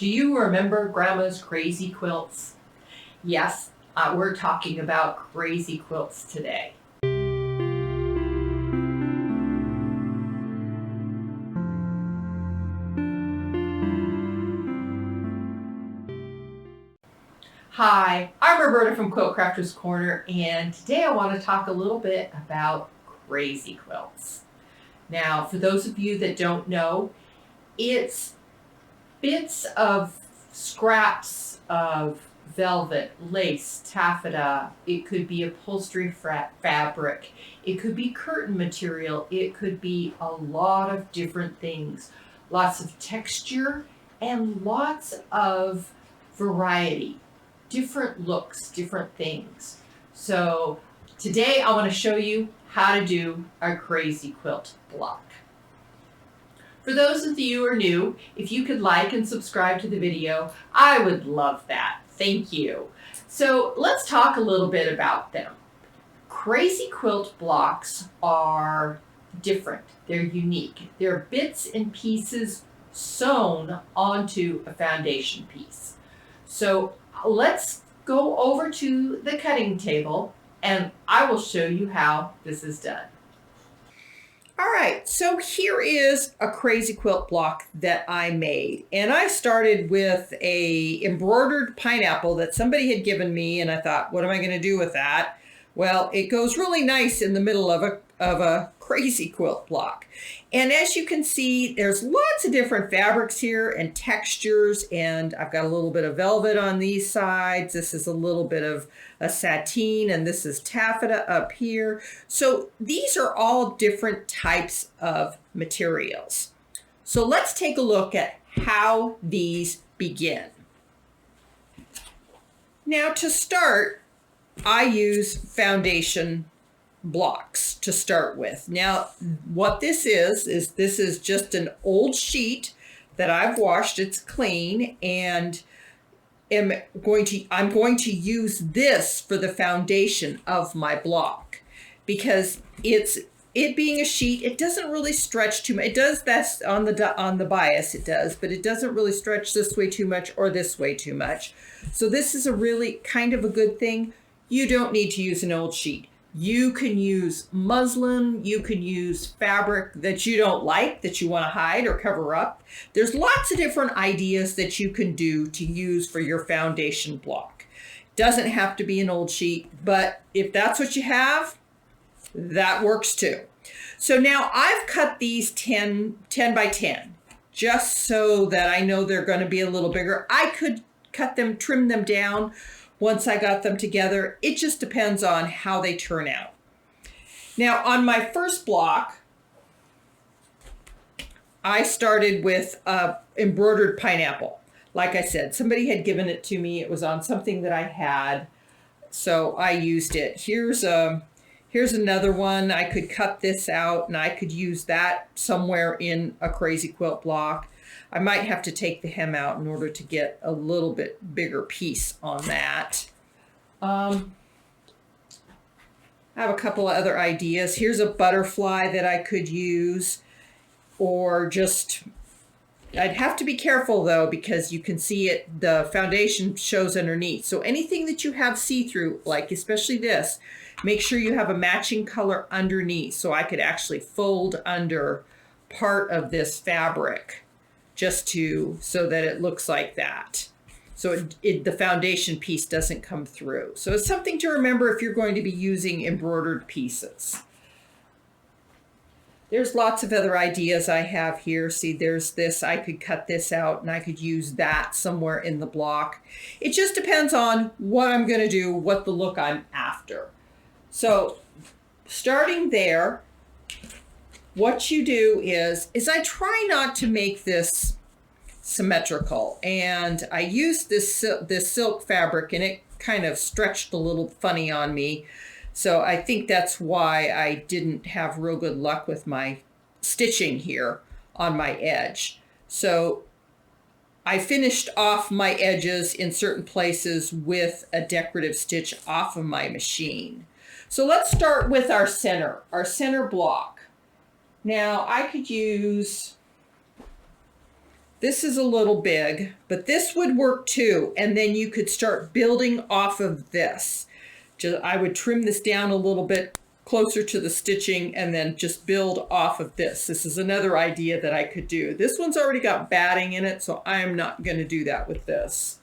Do you remember Grandma's Crazy Quilts? Yes, we're talking about Crazy Quilts today. Hi, I'm Roberta from Quilt Crafters Corner, and today I want to talk a little bit about Crazy Quilts. Now, for those of you that don't know, it's bits of scraps of velvet, lace, taffeta. It could be upholstery fabric. It could be curtain material. It could be a lot of different things. Lots of texture and lots of variety. Different looks, different things. So today I want to show you how to do a Crazy Quilt block. For those of you who are new, if you could like and subscribe to the video, I would love that. Thank you. So let's talk a little bit about them. Crazy Quilt blocks are different. They're unique. They're bits and pieces sewn onto a foundation piece. So let's go over to the cutting table and I will show you how this is done. All right, so here is a Crazy Quilt block that I made. And I started with a embroidered pineapple that somebody had given me, and I thought, what am I going to do with that? Well, it goes really nice in the middle of a Crazy Quilt block. And as you can see, there's lots of different fabrics here and textures, and I've got a little bit of velvet on these sides. This is a little bit of a sateen, and this is taffeta up here. So these are all different types of materials. So let's take a look at how these begin. Now to start, I use foundation blocks to start with. Now, what this is this is just an old sheet that I've washed. It's clean, and I'm going to use this for the foundation of my block because it being a sheet, it doesn't really stretch too much. It does that on the bias, it does, but it doesn't really stretch this way too much or this way too much. So this is a really kind of a good thing. You don't need to use an old sheet. You can use muslin, you can use fabric that you don't like, that you want to hide or cover up. There's lots of different ideas that you can do to use for your foundation block. Doesn't have to be an old sheet, but if that's what you have, that works too. So now I've cut these 10 by 10, just so that I know they're going to be a little bigger. I could cut them, trim them down once I got them together. It just depends on how they turn out. Now on my first block, I started with embroidered pineapple. Like I said, somebody had given it to me. It was on something that I had, so I used it. Here's another one. I could cut this out and I could use that somewhere in a Crazy Quilt block. I might have to take the hem out in order to get a little bit bigger piece on that. I have a couple of other ideas. Here's a butterfly that I could use, or just, I'd have to be careful though, because you can see it, the foundation shows underneath. So anything that you have see-through, like especially this, make sure you have a matching color underneath. So I could actually fold under part of this fabric just so that it looks like that. So the foundation piece doesn't come through. So it's something to remember if you're going to be using embroidered pieces. There's lots of other ideas I have here. See, there's this, I could cut this out and I could use that somewhere in the block. It just depends on what I'm gonna do, what the look I'm after. So starting there, what you do is I try not to make this symmetrical, and I used this silk fabric and it kind of stretched a little funny on me. So I think that's why I didn't have real good luck with my stitching here on my edge. So I finished off my edges in certain places with a decorative stitch off of my machine. So let's start with our center block. Now I could use This is a little big, but this would work too. And then you could start building off of this. I would trim this down a little bit closer to the stitching and then just build off of this. This is another idea that I could do. This one's already got batting in it, so I'm not going to do that with this.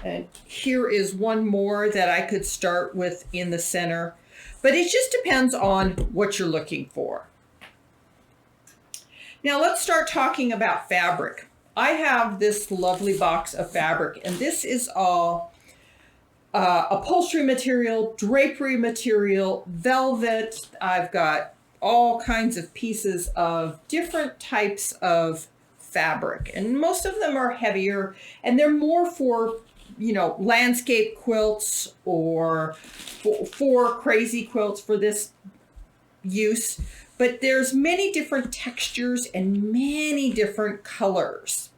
And here is one more that I could start with in the center, but it just depends on what you're looking for. Now let's start talking about fabric. I have this lovely box of fabric, and this is all upholstery material, drapery material, velvet. I've got all kinds of pieces of different types of fabric, and most of them are heavier, and they're more for, you know, landscape quilts or for crazy quilts for this use. But there's many different textures and many different colors.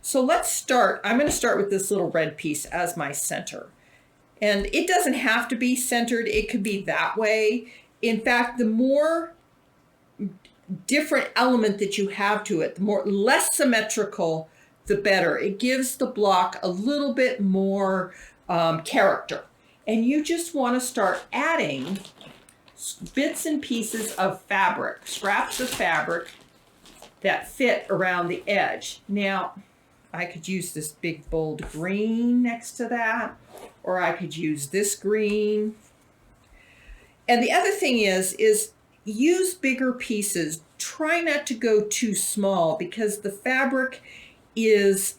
So let's start. I'm going to start with this little red piece as my center. And it doesn't have to be centered. It could be that way. In fact, the more different element that you have to it, the less symmetrical, the better. It gives the block a little bit more character. And you just want to start adding bits and pieces of fabric, scraps of fabric that fit around the edge. Now, I could use this big bold green next to that, or I could use this green. And the other thing is use bigger pieces. Try not to go too small, because the fabric is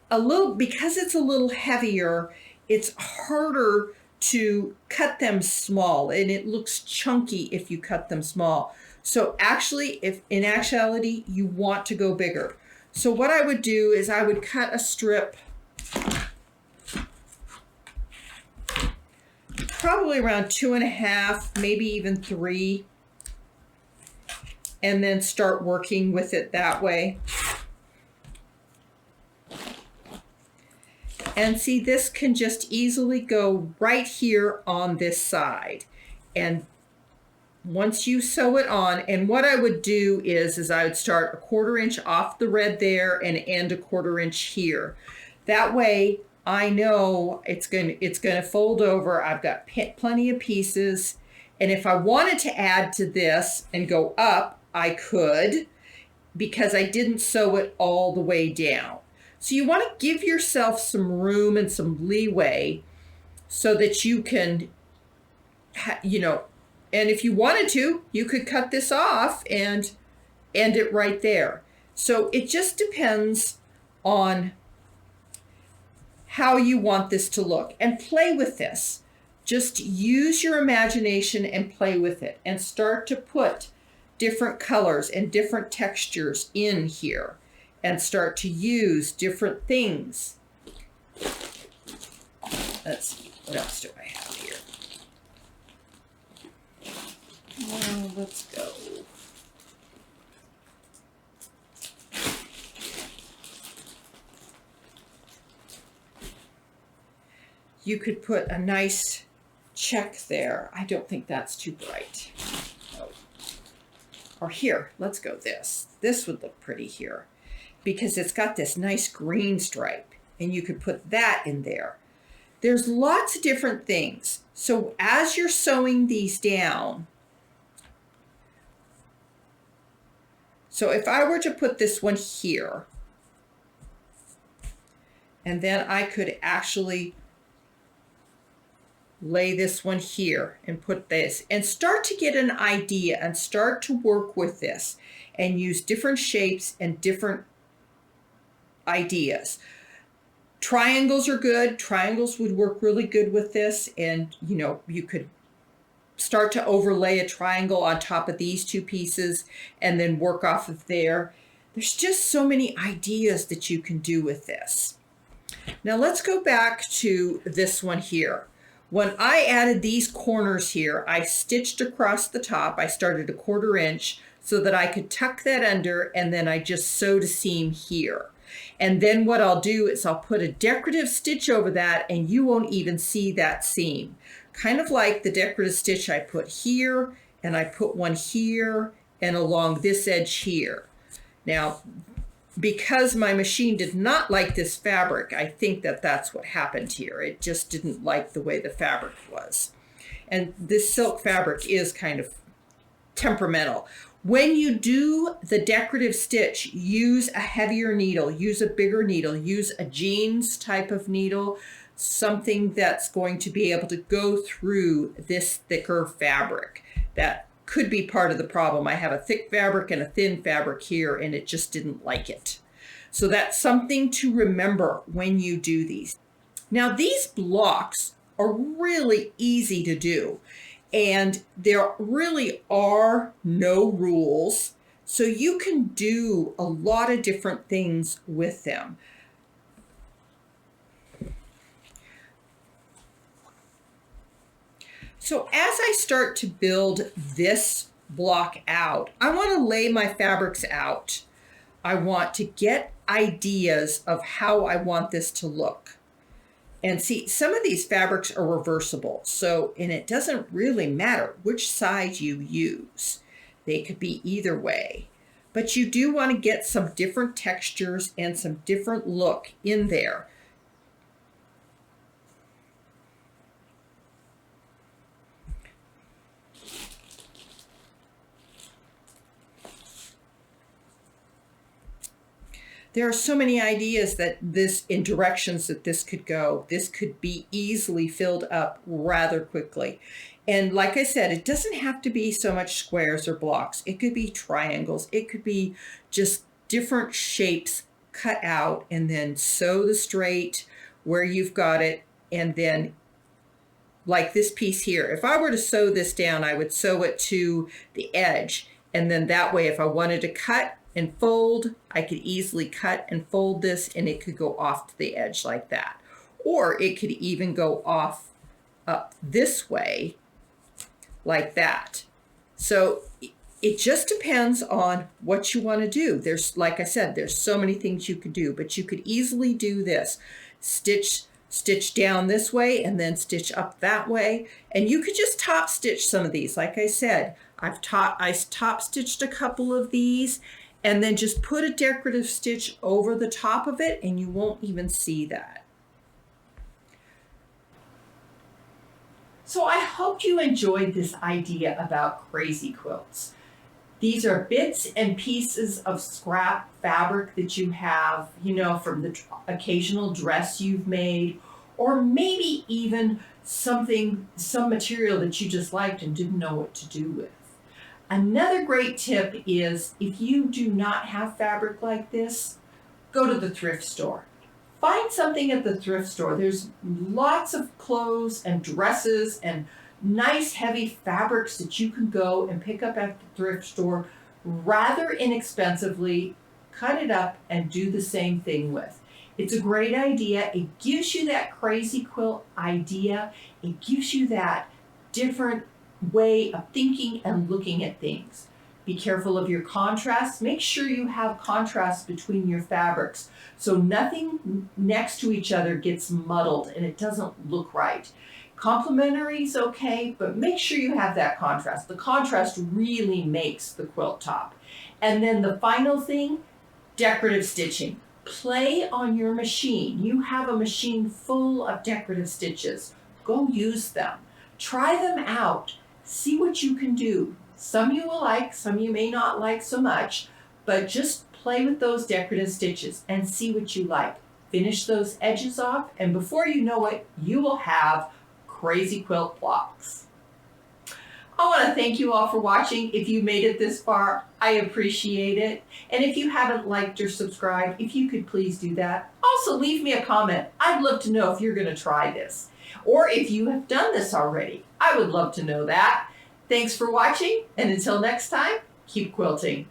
because it's a little heavier, it's harder to cut them small, and it looks chunky if you cut them small. So actually, if in actuality you want to go bigger. So what I would do is I would cut a strip probably around 2.5, maybe even 3, and then start working with it that way. And see, this can just easily go right here on this side. And once you sew it on, and what I would do is I would start 1/4 inch off the red there and end 1/4 inch here. That way I know it's going to fold over. I've got plenty of pieces. And if I wanted to add to this and go up, I could, because I didn't sew it all the way down. So you want to give yourself some room and some leeway so that you can, you know, and if you wanted to, you could cut this off and end it right there. So it just depends on how you want this to look, and play with this. Just use your imagination and play with it, and start to put different colors and different textures in here, and start to use different things. Let's see, what else do I have here? Well, let's go. You could put a nice check there. I don't think that's too bright. Oh. Or here, let's go this. This would look pretty here, because it's got this nice green stripe, and you could put that in there. There's lots of different things. So as you're sewing these down, so if I were to put this one here, and then I could actually lay this one here and put this, and start to get an idea and start to work with this and use different shapes and different ideas. Triangles are good. Triangles would work really good with this, and you know, you could start to overlay a triangle on top of these two pieces and then work off of there. There's just so many ideas that you can do with this. Now let's go back to this one here. When I added these corners here, I stitched across the top. I started 1/4 inch so that I could tuck that under, and then I just sewed a seam here. And then what I'll do is I'll put a decorative stitch over that, and you won't even see that seam. Kind of like the decorative stitch I put here, and I put one here, and along this edge here. Now, because my machine did not like this fabric, I think that that's what happened here. It just didn't like the way the fabric was. And this silk fabric is kind of temperamental. When you do the decorative stitch, use a heavier needle, use a bigger needle, use a jeans type of needle, something that's going to be able to go through this thicker fabric. That could be part of the problem. I have a thick fabric and a thin fabric here, and it just didn't like it. So that's something to remember when you do these. Now, these blocks are really easy to do, and there really are no rules. So you can do a lot of different things with them. So as I start to build this block out, I want to lay my fabrics out. I want to get ideas of how I want this to look. And see, some of these fabrics are reversible, and it doesn't really matter which side you use. They could be either way. But you do want to get some different textures and some different look in there. There are so many ideas in directions that this could go. This could be easily filled up rather quickly. And like I said, it doesn't have to be so much squares or blocks. It could be triangles. It could be just different shapes cut out and then sew the straight where you've got it. And then like this piece here, if I were to sew this down, I would sew it to the edge. And then that way, if I wanted to cut and fold, I could easily cut and fold this, and it could go off to the edge like that. Or it could even go off up this way like that. So it just depends on what you want to do. There's, like I said, there's so many things you could do, but you could easily do this. Stitch down this way and then stitch up that way. And you could just top stitch some of these. Like I said, I top stitched a couple of these, and then just put a decorative stitch over the top of it and you won't even see that. So I hope you enjoyed this idea about Crazy Quilts. These are bits and pieces of scrap fabric that you have, from the occasional dress you've made, or maybe even some material that you just liked and didn't know what to do with. Another great tip is, if you do not have fabric like this, go to the thrift store. Find something at the thrift store. There's lots of clothes and dresses and nice heavy fabrics that you can go and pick up at the thrift store rather inexpensively, cut it up and do the same thing with. It's a great idea. It gives you that crazy quilt idea. It gives you that different way of thinking and looking at things. Be careful of your contrast. Make sure you have contrast between your fabrics so nothing next to each other gets muddled and it doesn't look right. Complementary is okay, but make sure you have that contrast. The contrast really makes the quilt top. And then the final thing, decorative stitching. Play on your machine. You have a machine full of decorative stitches. Go use them. Try them out. See what you can do. Some you will like, some you may not like so much, but just play with those decorative stitches and see what you like. Finish those edges off, and before you know it, you will have Crazy Quilt blocks. I want to thank you all for watching. If you made it this far, I appreciate it. And if you haven't liked or subscribed, if you could please do that. Also, leave me a comment. I'd love to know if you're going to try this, or if you have done this already. I would love to know that. Thanks for watching, and until next time, keep quilting.